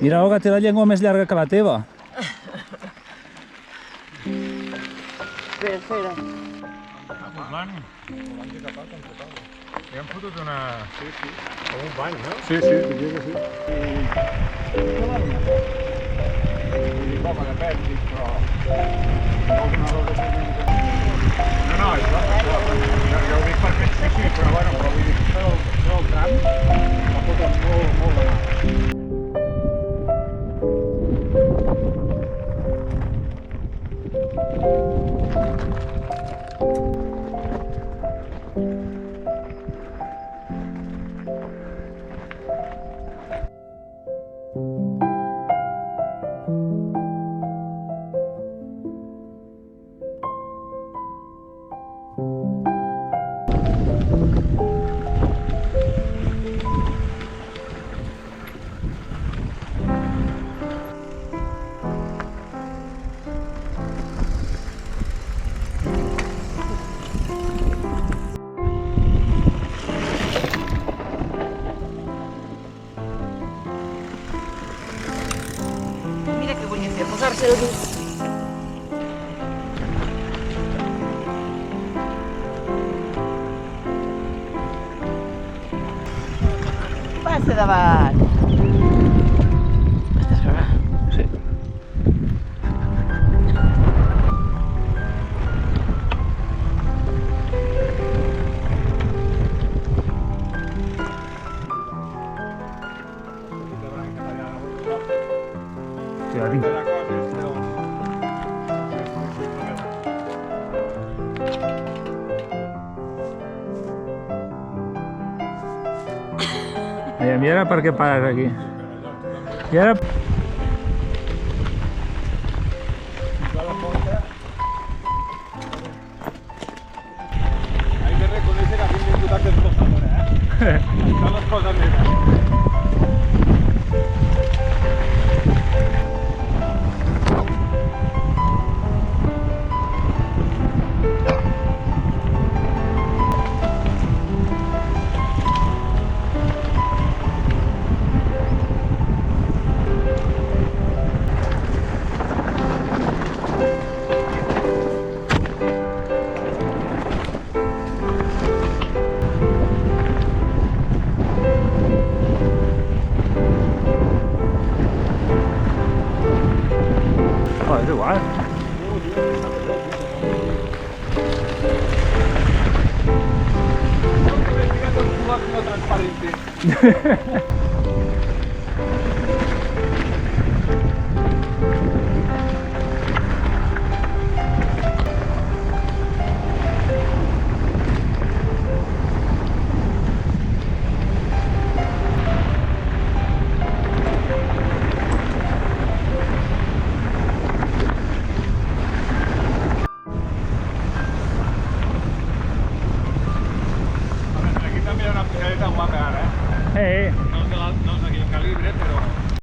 Mira, Olga, té la llengua més llarga que la teva. Espera. Parlant de capat amb total. Li han fotut una... Sí, sí. Com un bany, no? Sí, sí, diria que sí. I com a de pet, dic, però... No, això, jo ho dic perquè sí, però bueno, però vull dir, això del tram, la foten molt de mal. Mira que bonito, posar-se el disc. Passa davant. Estàs gravant? Sí. Ja tinc. I ara per què pares aquí? I ara... Hay que reconocer que a fin de disfrutar del costador, Están las cosas negras. Oh, és igual. No transparente. Aquí també hi ha una pujadeta guapa ara, Eh, No és d'aquell calibre, però...